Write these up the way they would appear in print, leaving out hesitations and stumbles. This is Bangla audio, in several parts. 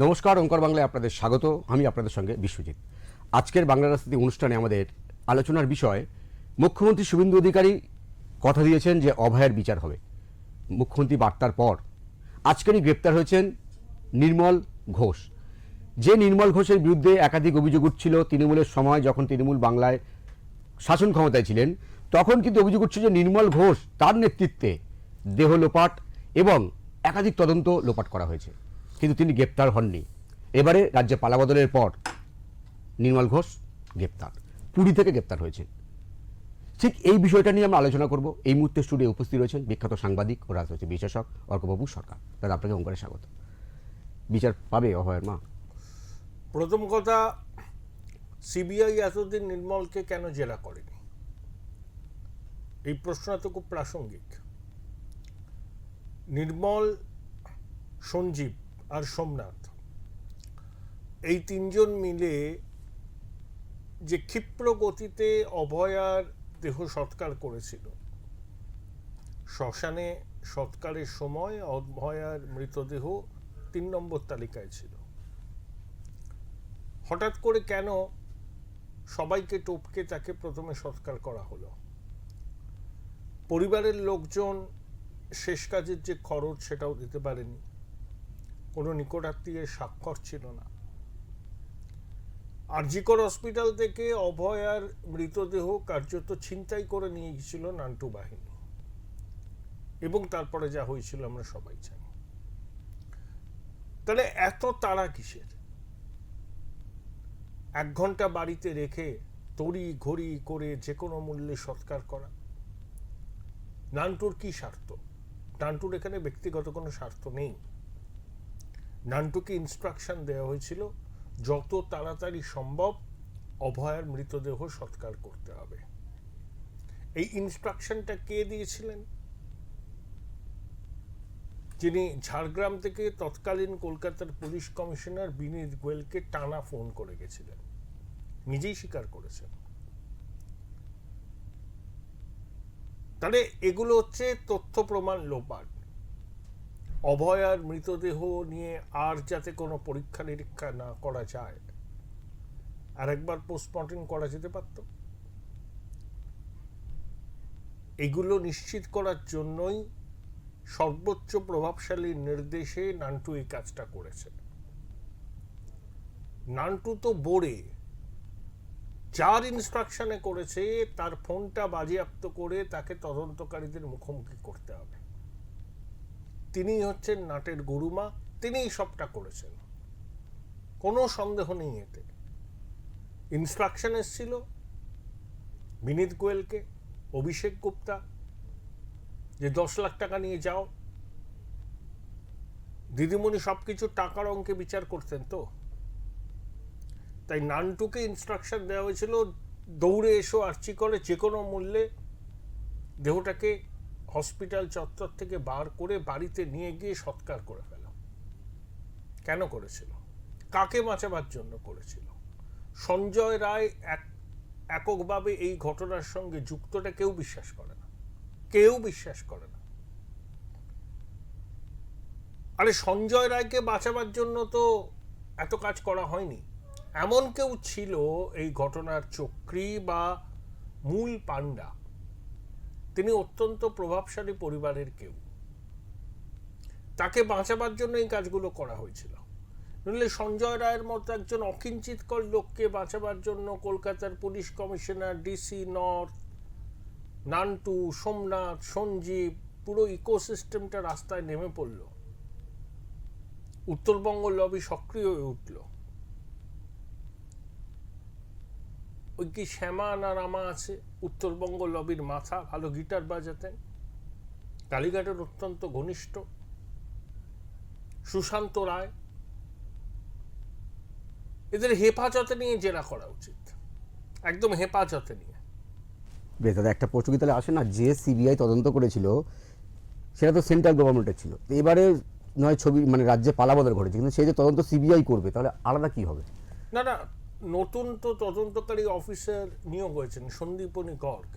নমস্কার, ওঙ্কার বাংলায় আপনাদের স্বাগত। আমি আপনাদের সঙ্গে বিশ্বজিৎ। আজকের বাংলা রাজনীতি অনুষ্ঠানে আমাদের আলোচনার বিষয়, মুখ্যমন্ত্রী শুভেন্দু অধিকারী কথা দিয়েছেন যে অভয়ের বিচার হবে। মুখ্যমন্ত্রী বার্তার পর আজকেরই গ্রেপ্তার হয়েছেন নির্মল ঘোষ। যে নির্মল ঘোষের বিরুদ্ধে একাধিক অভিযোগ উঠছিল তৃণমূলের সময়, যখন তৃণমূল বাংলায় শাসন ক্ষমতায় ছিলেন, তখন কিন্তু অভিযোগ উঠছিল যে নির্মল ঘোষ তার নেতৃত্বে দেহ লোপাট এবং একাধিক তদন্ত লোপাট করা হয়েছে, কিন্তু তিনি গ্রেপ্তার হননি। এবারে রাজ্যে পালাবদলের পর নির্মল ঘোষ গ্রেপ্তার, পুরী থেকে গ্রেপ্তার হয়েছে। ঠিক এই বিষয়টা নিয়ে আমরা আলোচনা করব। এই মুহূর্তে স্টুডিও উপস্থিত রয়েছেন বিখ্যাত সাংবাদিক ও রাজনৈতিক বিশ্লেষক অর্কবাবু সরকার। দাদা, আপনাকে ওঙ্কারে স্বাগত। বিচার পাবে অভয়ের মা? প্রথম কথা, সিবিআই এতদিন নির্মলকে কেন জেরা করেনি, এই প্রশ্নটা তো খুব প্রাসঙ্গিক। নির্মল, সঞ্জীব আর সোমনাথ, এই তিনজন মিলে যে ক্ষিপ্র গতিতে অভয়ার দেহ সৎকার করেছিল, শ্মশানে সৎকারের সময় অভয়ার মৃতদেহ ৩ নম্বর তালিকায় ছিল। হঠাৎ করে কেন সবাইকে টপকে তাকে প্রথমে সৎকার করা হলো? পরিবারের লোকজন শেষ কাজের যে খরচ সেটাও দিতে পারেনি, কোনো নিকটাত্মীয়ের স্বাক্ষর ছিল না। আরজিকর হসপিটাল থেকে অভয়ার মৃতদেহ কার্যত ছিনতাই করে নিয়ে গেছিল নান্টু বাহিনী, এবং তারপরে যা হয়েছিল আমরা সবাই জানি। তাহলে এত তাড়া কিসের? 1 ঘন্টা বাড়িতে রেখে তড়ি ঘড়ি করে যে কোনো মূল্যে সৎকার করা। নান্টুর কি স্বার্থ? নান্টুর এখানে ব্যক্তিগত কোনো স্বার্থ নেই। নান্টুকে ইনস্ট্রাকশন দেওয়া হয়েছিল যত তাড়াতাড়ি সম্ভব অভয়ার মৃতদেহ সৎকার করতে হবে। এই ইনস্ট্রাকশনটা কে দিয়েছিলেন? যিনি ঝাড়গ্রাম থেকে তৎকালীন কলকাতার পুলিশ কমিশনার বিনীত গোয়েলকে টানা ফোন করে গেছিলেন, নিজেই স্বীকার করেছেন। তাহলে এগুলো হচ্ছে তথ্য প্রমাণ লোপাট। অভয়ার মৃতদেহ নিয়ে আর যাতে কোনো পরীক্ষা নিরীক্ষা না করা যায়, আর একবার পোস্টমর্টেম করা যেতে পারত। এগুলো নিশ্চিত করার জন্যই সর্বোচ্চ প্রভাবশালী নির্দেশে নান্টু এই কাজটা করেছে। নান্টু তো বোরে, যার ইনস্ট্রাকশনে করেছে তার ফোনটা বাজেয়াপ্ত করে তাকে তদন্তকারীদের মুখোমুখি করতে হবে। তিনি হচ্ছেন নাটের গুরুমা, তিনিই সবটা করেছেন, কোনো সন্দেহ নেই এতে। ইনস্ট্রাকশন এসেছিল বিনীত গোয়েলকে, অভিষেক গুপ্তা, যে 10 লাখ টাকা নিয়ে যাও। দিদিমণি সবকিছু টাকার অঙ্কে বিচার করতেন তো, তাই নান্টুকে ইনস্ট্রাকশন দেওয়া হয়েছিল দৌড়ে এসো আর্চি করে যে কোনো মূল্যে দেহটাকে হসপিটাল চত্বর থেকে বার করে বাড়িতে নিয়ে গিয়ে সৎকার করে ফেল। কেন করেছিল? কাকে বাঁচাবার জন্য করেছিল? সঞ্জয় রায় এককভাবে এই ঘটনার সঙ্গে যুক্তটা কেউ বিশ্বাস করে না, কেউ বিশ্বাস করে না। আরে সঞ্জয় রায়কে বাঁচাবার জন্য তো এত কাজ করা হয়নি। এমন কেউ ছিল এই ঘটনার চক্রী বা মূল পান্ডা, তিনি অত্যন্ত প্রভাবশালী পরিবারের কেউ, তাকে বাঁচাবার জন্য এই কাজগুলো করা হয়েছিল। নইলে সঞ্জয় রায়ের মতো একজন অকিঞ্চিতকর লোককে বাঁচাবার জন্য কলকাতার police commissioner, DC north, Nantu, Somnath, Sanjeev, পুরো ইকোসিস্টেমটা রাস্তায় নেমে পড়ল। উত্তরবঙ্গ লবি সক্রিয় হয়ে উঠল। ওই কি শ্যামা না রামা আছে, উত্তরবঙ্গ লবির মাথা, ভালো গিটার বাজাতেন, কালীঘাটের অত্যন্ত ঘনিষ্ঠ। সুশান্ত রায়, এদের হেফাজতে নিয়ে জেরা করা উচিত, একদম হেফাজতে নিয়ে। বেশ দাদা, একটা প্রশ্ন কি তাহলে আসে না, যে সিবিআই তদন্ত করেছিল সেটা তো সেন্ট্রাল গভর্নমেন্টের ছিল, এবারে নয় ছবি মানে রাজ্যে পালাবদল ঘটেছে, কিন্তু সেই যে তদন্ত সিবিআই করবে, তাহলে আলাদা কি হবে? না না, নতুন তো তদন্তকারী অফিসার নিয়োগ হয়েছেন, সন্দীপনী গর্গ।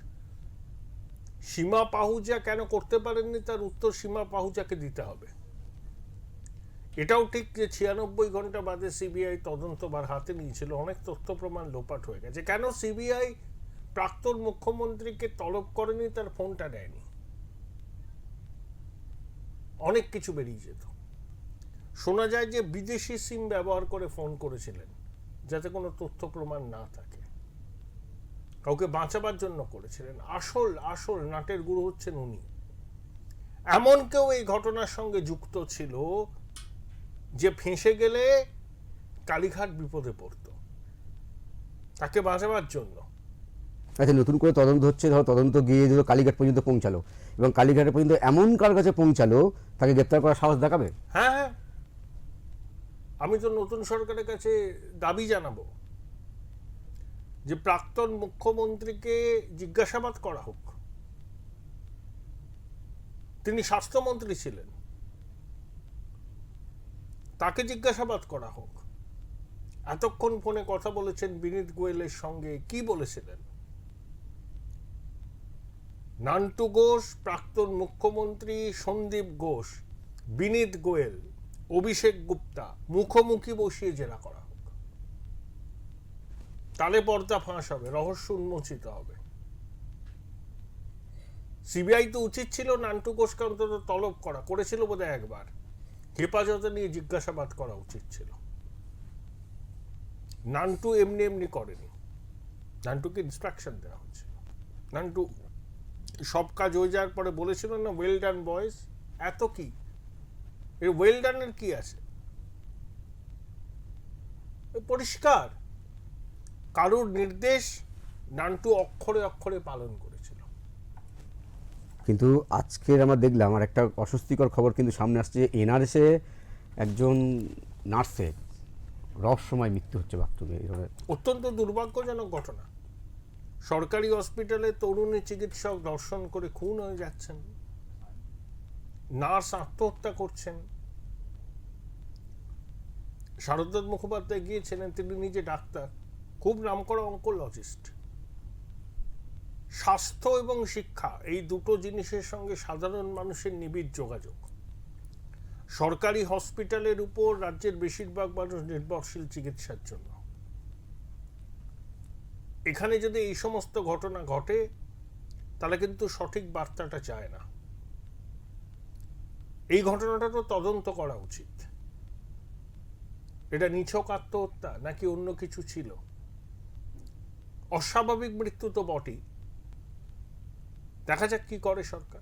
সীমা পাহুজা কেন করতে পারেননি তার উত্তর সীমা পাহুজাকে দিতে হবে। এটাও ঠিক যে 96 ঘন্টা বাদে সিবিআই তদন্তভার হাতে নিয়েছিল, অনেক তথ্য প্রমাণ লোপাট হয়ে গেছে। কেন সিবিআই প্রাক্তন মুখ্যমন্ত্রীকে তলব করেনি, তার ফোনটা নেয়নি? অনেক কিছু বেরিয়ে যেত। শোনা যায় যে বিদেশি সিম ব্যবহার করে ফোন করেছিলেন, যাতে কোনো তথ্য প্রমাণ না থাকে, কাউকে বাঁচাবার জন্য করেছিলেন। আসল নাটের গুরু হচ্ছেন উনি। এমন কেউ এই ঘটনার সঙ্গে যুক্ত ছিল যে ফেঁসে গেলে কালীঘাট বিপদে পড়ত, তাকে বাঁচাবার জন্য। আচ্ছা, নতুন করে তদন্ত হচ্ছে, ধরো তদন্ত গিয়ে ধরো কালীঘাট পর্যন্ত পৌঁছালো, এবং কালীঘাটের পর্যন্ত এমন কার কাছে পৌঁছালো তাকে গ্রেপ্তার করার সাহস দেখাবে? হ্যাঁ হ্যাঁ, আমি তো নতুন সরকারের কাছে দাবি জানাবো যে প্রাক্তন মুখ্যমন্ত্রীকে জিজ্ঞাসাবাদ করা হোক। তিনি স্বাস্থ্যমন্ত্রী ছিলেন, তাকে জিজ্ঞাসাবাদ করা হোক। এতক্ষণ ফোনে কথা বলেছেন বিনীত গোয়েলের সঙ্গে, কি বলেছিলেন? নান্টু ঘোষ, প্রাক্তন মুখ্যমন্ত্রী সন্দীপ ঘোষ, বিনীত গোয়েল, অভিষেক গুপ্তা মুখোমুখি বসিয়ে জেরা করা হোক। তালে পর্দা ফাঁস হবে, রহস্য উন্মোচিত হবে। সিবিআই তো উচিত ছিল নান্টু ঘোষকে অন্তত তলব করা, করেছিল বোধহয় একবার, হেফাজতে নিয়ে জিজ্ঞাসাবাদ করা উচিত ছিল। নান্টু এমনি এমনি করেনি, নান্টুকে ইনস্ট্রাকশন দেওয়া হয়েছিল। নান্টু সব কাজ হয়ে যাওয়ার পরে বলেছিল না, ওয়েল ডান বয়েজ। এত কি এর ওয়েল ডানের কি আছে? পরিষ্কার কারুর নির্দেশ নান্টু অক্ষরে অক্ষরে পালন করেছিল। কিন্তু আজকের আমরা দেখলাম আর একটা অস্বস্তিকর খবর কিন্তু সামনে আসছে, এনআরএসে একজন নার্সের রহস্যময় মৃত্যু হচ্ছে বাথরুমে। অত্যন্ত দুর্ভাগ্যজনক ঘটনা। সরকারি হসপিটালে তরুণী চিকিৎসক দর্শন করে খুন হয়ে যাচ্ছেন, নার্স আত্মহত্যা করছেন। শারদত্ত মুখোপাধ্যায় গিয়েছিলেন, তিনি নিজে ডাক্তার, খুব নামকরা অঙ্কোলজিস্ট। স্বাস্থ্য এবং শিক্ষা এই দুটো জিনিসের সঙ্গে সাধারণ মানুষের নিবিড় যোগাযোগ। সরকারি হসপিটালের উপর রাজ্যের বেশিরভাগ মানুষ নির্ভরশীল চিকিৎসার জন্য। এখানে যদি এই সমস্ত ঘটনা ঘটে, তাহলে কিন্তু সঠিক বার্তাটা যায় না। এই ঘটনাটা তো তদন্ত করা উচিত। এটা নিছক আত্মহত্যা নাকি অন্য কিছু ছিল? অস্বাভাবিক মৃত্যু তো বটেই। দেখা যাক কি করে সরকার।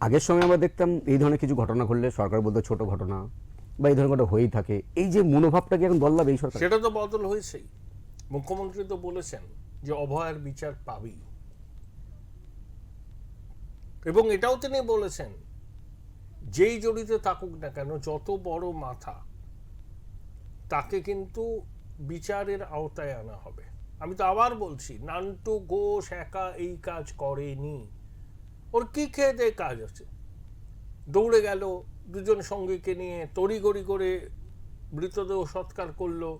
আগের সময় আমরা দেখতাম এই ধরনের কিছু ঘটনা ঘটলে সরকার বলতো ছোট ঘটনা, বা এই ধরনের ঘটনা হয়েই থাকে। এই যে মনোভাবটা কি এখন বদলাবে এই সরকার? সেটা তো বদল হয়েছেই। মুখ্যমন্ত্রী তো বলেছেন যে অভয়ার বিচার পাবি, এবং এটাও তিনি বলেছেন যেই জড়িত থাকুক না কেন, যত বড় মাথা, তাকে কিন্তু বিচারের আওতায় আনা হবে। আমি তো আবার বলছি, নান্টু ঘোষ একা এই কাজ করেনি। ওর কি খেয়ে দেয়ে কাজ আছে? দৌড়ে গেল, দুজন সঙ্গীকে নিয়ে তড়িঘড়ি করে মৃতদেহ সৎকার করলো,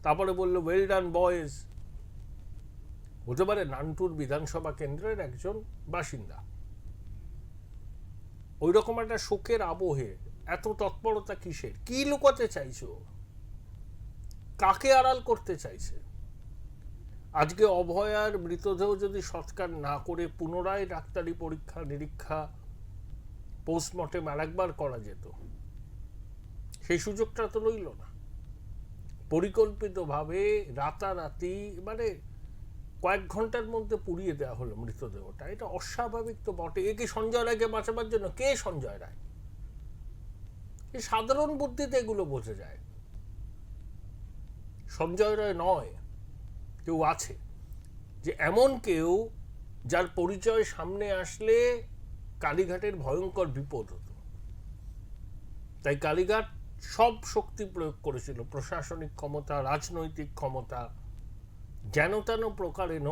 তারপরে বলল ওয়েল ডান বয়েজ। হতে পারে নান্টুর বিধানসভা কেন্দ্রের একজন বাসিন্দা। ওই রকম একটা শোকের আবহে এত তৎপরতা কিসের? কি লুকাতে চাইছো? কাকে আড়াল করতে চাইছে? আজকে অভয়ার মৃতদেহ যদি সৎকার না করে পুনরায় ডাক্তারি পরীক্ষা নিরীক্ষা পোস্টমর্টেম আরেকবার করা যেত, সেই সুযোগটা তো রইল না। পরিকল্পিতভাবে রাতারাতি, মানে কয়েক ঘন্টার মধ্যে পুড়িয়ে দেওয়া হলো মৃতদেহটা। এটা অস্বাভাবিক তো বটে। এ কি সঞ্জয় রায়কে বাঁচাবার জন্য? কে সঞ্জয় রায়? এই সাধারণ বুদ্ধিতে এগুলো বোঝা যায়। সঞ্জয় রায় নয়, কেউ আছে, যে এমন কেউ যার পরিচয় সামনে আসলে কালীঘাটের ভয়ঙ্কর বিপদ হতো। তাই কালীঘাট সব শক্তি প্রয়োগ করেছিল, প্রশাসনিক ক্ষমতা, রাজনৈতিক ক্ষমতা, যেন তেন প্রকারেণ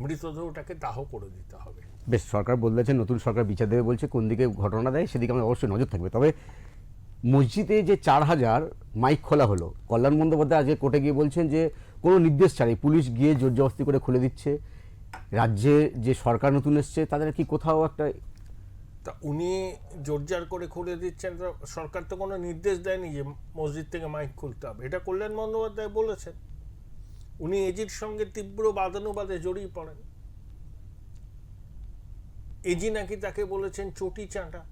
মৃতদেহটাকে দাহ করে দিতে হবে। বেশ, সরকার বদলেছে, নতুন সরকার বিচার দেবে বলছে, কোন দিকে ঘটনা দেয় সেদিকে আমাদের অবশ্যই নজর থাকবে। তবে মসজিদে যে 4000 মাইক খোলা হলো, কল্যাণ বন্দ্যোপাধ্যায় আজকে কোর্টে গিয়ে বলছেন যে কোনো নির্দেশ ছাড়াই পুলিশ গিয়ে জোরজবস্তি করে খুলে দিচ্ছে। রাজ্যে যে সরকার নতুন এসছে তাদের কি কোথাও একটা তা উনি জোরজার করে খুলে দিচ্ছেন, তো সরকার তো কোনো নির্দেশ দেয়নি যে মসজিদ থেকে মাইক খুলতে হবে। এটা কল্যাণ বন্দ্যোপাধ্যায় বলেছেন। উনি এজির সঙ্গে তীব্র বাদানুবাদে জড়িয়ে পড়েন। এজি নাকি তাকে বলেছেন চটি চাঁটা,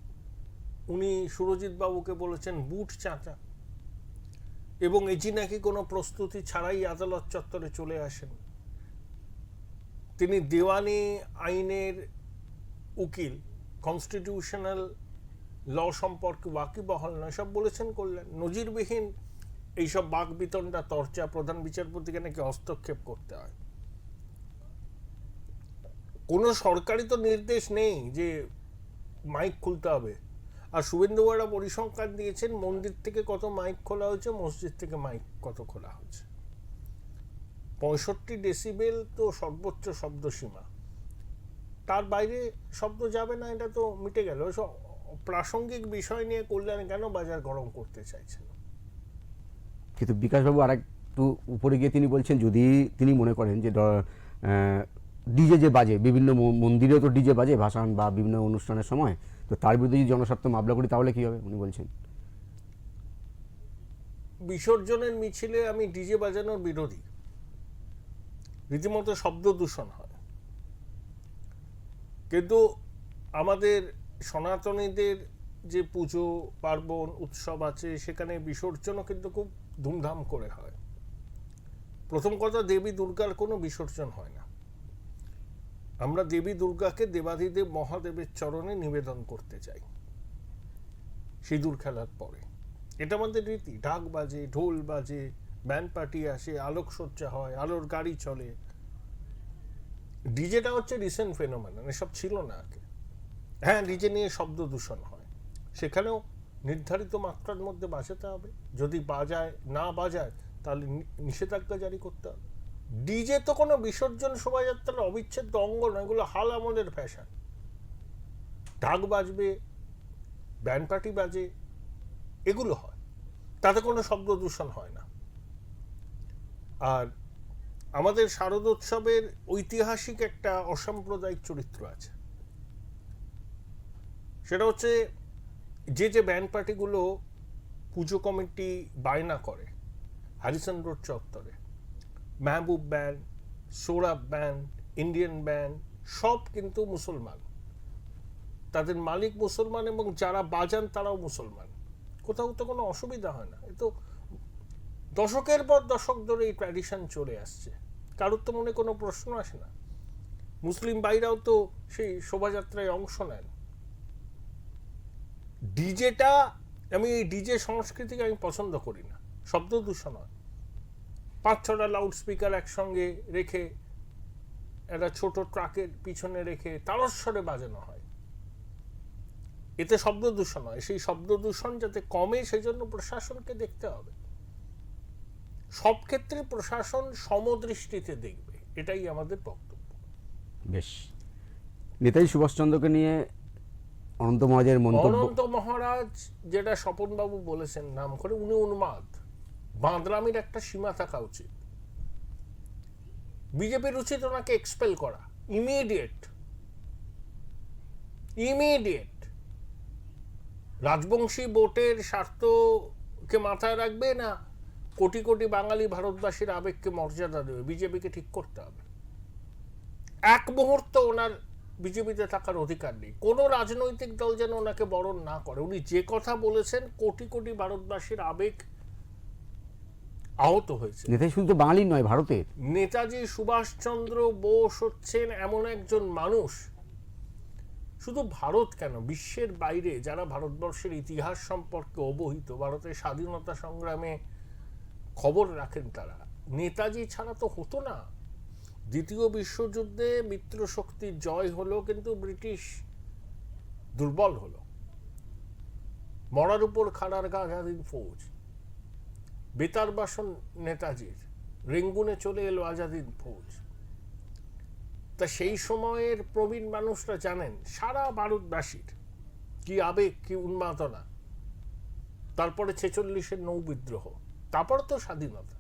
উনি সুরজিৎ বাবুকে বলেছেন বুট চাঁটা, এবং এজি নাকি কোনো প্রস্তুতি ছাড়াই আদালত চত্বরে চলে আসেন। তিনি দেওয়ানি আইনের উকিল, কনস্টিটিউশনাল ল সম্পর্কে ওয়াকিবহাল নয়, সব বলেছেন কল্যাণ। নজিরবিহীন এইসব বাক বিতণ্ডা তর্চা, প্রধান বিচারপতিকে নাকি হস্তক্ষেপ করতে হয়। কোনো সরকারি তো নির্দেশ নেই যে মাইক খুলতে হবে। আর শুভেন্দু বড়া পরিসংখ্যান দিয়েছেন মন্দির থেকে কত মাইক খোলা হয়েছে, মসজিদ থেকে মাইক কত খোলা হয়েছে। 65 ডেসিবেল তো সর্বোচ্চ শব্দ সীমা, তার বাইরে শব্দ যাবে না, এটা তো মিটে গেল। প্রাসঙ্গিক বিষয় নিয়ে কল্যাণ কেন বাজার গরম করতে চাইছেন? কিন্তু বিকাশবাবু আর একটু উপরে গিয়ে তিনি বলছেন, যদি তিনি মনে করেন যে ডিজে যে বাজে, বিভিন্ন মন্দিরেও তো ডিজে বাজে ভাসান বা বিভিন্ন অনুষ্ঠানের সময়, তো তার বিরুদ্ধে যদি জনস্বার্থ মামলা করি তাহলে কী হবে উনি বলছেন। বিসর্জনের মিছিলে আমি ডিজে বাজানোর বিরোধী। রীতিমতো শব্দ দূষণ হয়, কিন্তু আমাদের সনাতনীদের যে পুজো পার্বণ উৎসব আছে সেখানে বিসর্জনও কিন্তু খুব ধুমধাম করে হয়। প্রথম কথা, দেবী দুর্গার কোনো বিসর্জন হয় না। আমরা দেবী দুর্গাকে দেবাদিদেব মহাদেবের চরণে নিবেদন করতে চাই সিঁদুর খেলার পরে। এটা আমাদের রীতি। ঢাক বাজে, ঢোল বাজে, ব্যান্ড পার্টি আসে, আলোকসজ্জা হয়, আলোর গাড়ি চলে। ডিজেটা হচ্ছে রিসেন্ট ফেনোমেনন, এসব ছিল না আগে। হ্যাঁ, ডিজে নিয়ে শব্দ দূষণ হয়, সেখানেও নির্ধারিত মাত্রার মধ্যে বাজাতে হবে। যদি না বাজায় তাহলে নিষেধাজ্ঞা জারি করতে হবে। ডিজে তো কোনো বিসর্জন শোভাযাত্রার অবিচ্ছেদ্য অঙ্গ নয়, এগুলো হাল আমলের ফ্যাশন। ঢাক বাজবে, ব্যান্ড পার্টি বাজে, এগুলো হয়, তাতে কোনো শব্দ দূষণ হয় না। আর আমাদের শারদোৎসবের ঐতিহাসিক একটা অসাম্প্রদায়িক চরিত্র আছে, সেটা হচ্ছে যে ব্যান্ড পার্টিগুলো পুজো কমিটি বায়না করে হ্যারিসন রোড চত্বরে, Mehboob band, Sohrab band, Indian band, সব কিন্তু মুসলমান। তাদের মালিক মুসলমান এবং যারা বাজান তারাও মুসলমান। কোথাও তো কোনো অসুবিধা হয় না। এ তো দশকের পর দশক ধরে এই ট্র্যাডিশন চলে আসছে, কারোর তো মনে কোনো প্রশ্ন আসে না। মুসলিম ভাইরাও তো সেই শোভাযাত্রায় অংশ নেন। ডিজেটা, আমি এই ডিজে সংস্কৃতিকে আমি পছন্দ করি না। শব্দ দূষণ হয়। 5-6টা লাউড স্পিকার একসঙ্গে রেখে একটা ছোট ট্রাকের পিছনে রেখে তারস্বরে বাজানো হয়, এতে শব্দ দূষণ হয়। সেই শব্দ দূষণ যাতে কমে সেজন্য প্রশাসনকে দেখতে হবে। সব ক্ষেত্রে প্রশাসন সমদৃষ্টিতে দেখবে, এটাই আমাদের বক্তব্য। বেশ, নেতাজি সুভাষচন্দ্রকে নিয়ে অনন্ত মহারাজের মন্তব্য। অনন্ত মহারাজ যেটা স্বপনবাবু বলেছেন নাম করে, উনি উন্মাদ। বাঁদরামির একটা সীমা থাকা উচিত। বিজেপির উচিত ওনাকে এক্সপেল করা, ইমিডিয়েট। রাজবংশী ভোটের স্বার্থকে মাথায় রাখবে না কোটি কোটি বাঙালি ভারতবাসীর আবেগকে মর্যাদা দেবে, বিজেপিকে ঠিক করতে হবে। এক মুহূর্ত ওনার বিজেপিতে থাকার অধিকার নেই। কোনো রাজনৈতিক দল যেন ওনাকে বরণ না করে। উনি যে কথা বলেছেন, কোটি কোটি ভারতবাসীর আবেগ আহত হয়েছে। নেতাজি শুধু বাঙালি নয়, ভারতের নেতাজি সুভাষচন্দ্র বোস হচ্ছেন এমন একজন মানুষ, শুধু ভারত কেন, বিশ্বের বাইরে যারা ভারতবর্ষের ইতিহাস সম্পর্কে অবহিত, ভারতের স্বাধীনতা সংগ্রামে খবর রাখেন, তারা নেতাজি ছাড়া তো হতো না। দ্বিতীয় বিশ্বযুদ্ধে মিত্র শক্তির জয় হলো, কিন্তু ব্রিটিশ দুর্বল হলো। মরার উপর খাড়ার গা আজাদিন ফৌজ, বেতার বাসন নেতাজির, রেঙ্গুনে চলে এলো আজাদিন ফৌজ। তা সেই সময়ের প্রবীণ মানুষরা জানেন সারা ভারতবাসীর কি আবেগ, কি উন্মাদনা। তারপরে 46-এর নৌ বিদ্রোহ, তারপর তো স্বাধীনতা।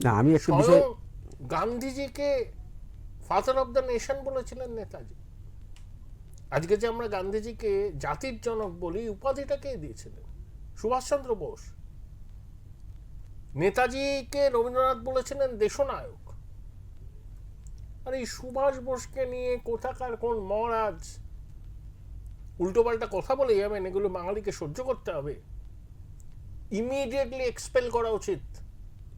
না, আমি একটু বিষয়, গান্ধীজিকে ফাদার অফ দ্য নেশন বলেছিলেন নেতাজি। আজকে যে আমরা গান্ধীজিকে জাতির জনক বলি, উপাধিটা কে দিয়েছিলেন? সুভাষচন্দ্র বোস। নেতাজিকে রবীন্দ্রনাথ বলেছিলেন দেশনায়ক। আর এই সুভাষ বোসকে নিয়ে কোথাকার কোন মহারাজ উল্টোপাল্টা কথা বলে যাবেন, এগুলো বাঙালিকে সহ্য করতে হবে। ইমিডিয়েটলি এক্সপেল করা উচিত।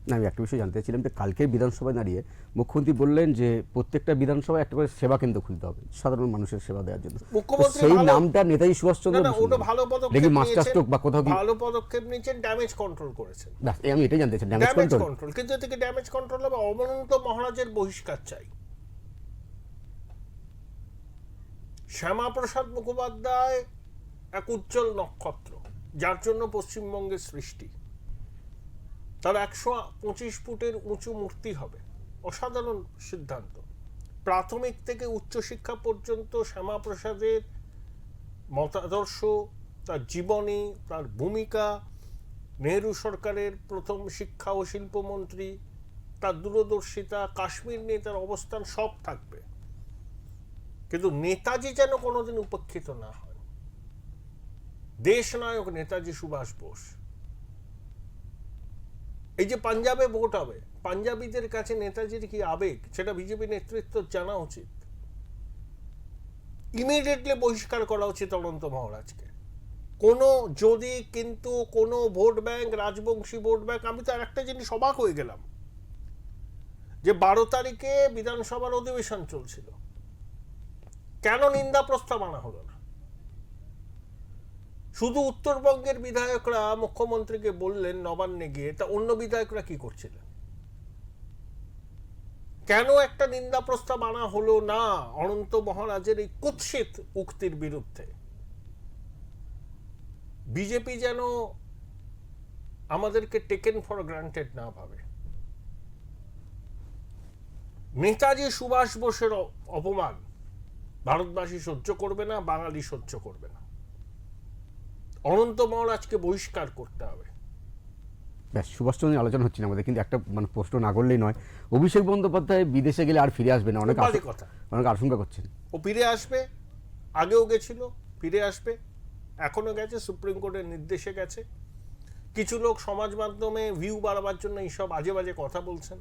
না, আমি একটা বিষয় জানতে চাইছিলাম যে কালকে বিধানসভায় দাঁড়িয়ে মুখ্যমন্ত্রী বললেন যে প্রত্যেকটা বিধানসভায় একটা করে সেবা কেন্দ্র খুলতে হবে সাধারণ মানুষের সেবা দেওয়ার জন্য। মুখ্যমন্ত্রী সেই ভালো- নামটা নেতাজি সুভাষচন্দ্র না, বসু ওটা নয়। ভালো পদক্ষেপ দেখি মাস্টার নিয়েছেন, স্ট্রোক বা কোথাও কি ভালো পদক্ষেপ নিয়েছেন, ড্যামেজ কন্ট্রোল করেছেন। ব্যাস, আমি এটাই জানতে চাই, ড্যামেজ ড্যামেজ কন্ট্রোল। কন্ট্রোল, কিন্তু এ থেকে ড্যামেজ কন্ট্রোল হবে, অবনত মহারাজের বহিষ্কার চাই। শ্যামাপ্রসাদ মুখোপাধ্যায় এক উজ্জ্বল নক্ষত্র, যার জন্য পশ্চিমবঙ্গের সৃষ্টি। তার 125 ফুটের উঁচু মূর্তি হবে, অসাধারণ সিদ্ধান্ত। প্রাথমিক থেকে উচ্চশিক্ষা পর্যন্ত শ্যামাপ্রসাদের মতাদর্শ, তার জীবনী, তার ভূমিকা, নেহেরু সরকারের প্রথম শিক্ষা ও শিল্পমন্ত্রী, তার দূরদর্শিতা, কাশ্মীর নিয়ে তার অবস্থান, সব থাকবে। কিন্তু নেতাজি যেন কোনোদিন উপেক্ষিত না হয়। দেশনায়ক নেতাজি সুভাষ বোস। এই যে পাঞ্জাবে ভোট হবে, পাঞ্জাবিদের কাছে নেতাজির কি আবেগ, সেটা বিজেপি নেতৃত্ব জানা উচিত। ইমিডিয়েটলি বহিষ্কার করা উচিত অনন্ত মহারাজকে। কোনো যদি কিন্তু কোনো vote bank, Rajbanshi vote bank. আমি তো আর একটা জিনিস অবাক হয়ে গেলাম যে 12 তারিখে বিধানসভার অধিবেশন চলছিল, কেন নিন্দা প্রস্তাব আনা হলো না? শুধু উত্তরবঙ্গের বিধায়করা মুখ্যমন্ত্রীকে বললেন নবান্নে গিয়ে, তা অন্য বিধায়করা কি করছিলেন? কেন একটা নিন্দা প্রস্তাব আনা হলো না অনন্ত মহারাজের এই কুৎসিত উক্তির বিরুদ্ধে? বিজেপি যেন আমাদেরকে টেকেন ফর গ্রান্টেড না ভাবে। নেতাজি সুভাষ বোসের অপমান ভারতবাসী সহ্য করবে না, বাঙালি সহ্য করবে না। অনন্ত মহারাজকে বহিষ্কার করতে হবে। ব্যাস, সুভাষচন্দ্র নিয়ে আলোচনা হচ্ছে না আমাদের, কিন্তু একটা মানে প্রশ্ন না করলেই নয়। অভিষেক বন্দ্যোপাধ্যায় বিদেশে গেলে আর ফিরে আসবে না, অনেক উপাধি কথা। অনেক আশঙ্কা করছেন। ও ফিরে আসবে, আগেও গেছিল, ফিরে আসবে, এখনো গেছে, সুপ্রিম কোর্টের নির্দেশে গেছে। কিছু লোক সমাজ মাধ্যমে ভিউ বাড়াবার জন্য এইসব আজে বাজে কথা বলছেন,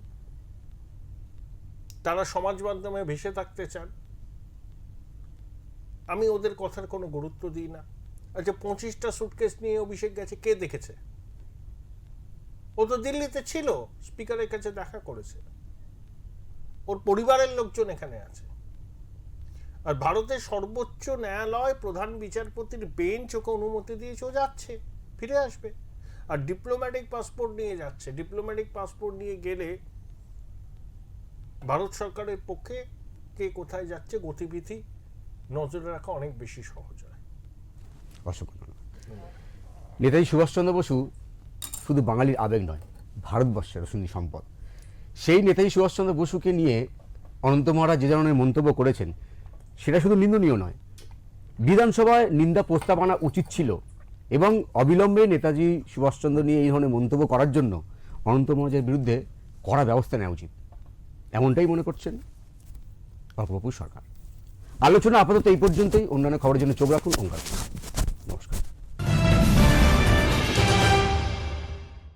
তারা সমাজ মাধ্যমে ভেসে থাকতে চান। আমি ওদের কথার কোনো গুরুত্ব দিই না। আচ্ছা, 25টা সুটকেস নিয়ে অভিষেক গেছে, কে দেখেছে? ও তো দিল্লিতে ছিল, স্পিকারের কাছে দেখা করেছে, ওর পরিবারের লোকজন এখানে আছে। আর ভারতের সর্বোচ্চ ন্যায়ালয় প্রধান বিচারপতির বেঞ্চ ওকে অনুমতি দিয়েছে, ও যাচ্ছে, ফিরে আসবে। আর ডিপ্লোম্যাটিক পাসপোর্ট নিয়ে যাচ্ছে। ডিপ্লোম্যাটিক পাসপোর্ট নিয়ে গেলে ভারত সরকারের পক্ষে কে কোথায় যাচ্ছে গতিবিধি নজরে রাখা অনেক বেশি সহজ হয়। অসংখ্য ধন্যবাদ। নেতাজি সুভাষচন্দ্র বসু শুধু বাঙালির আবেগ নয়, ভারতবর্ষের রসুনী সম্পদ। সেই নেতাজি সুভাষচন্দ্র বসুকে নিয়ে অনন্ত মহারাজ যে ধরনের মন্তব্য করেছেন, সেটা শুধু নিন্দনীয় নয়, বিধানসভায় নিন্দা প্রস্তাব আনা উচিত ছিল এবং অবিলম্বে নেতাজি সুভাষচন্দ্র নিয়ে এই ধরনের মন্তব্য করার জন্য অনন্ত মহারাজের বিরুদ্ধে কড়া ব্যবস্থা নেওয়া উচিত, এমনটাই মনে করছেন অর্কপ্রপুর সরকার। আলোচনা আপাতত এই পর্যন্তই। অন্যান্য খবরের জন্য চোখ রাখুন ওঙ্কার।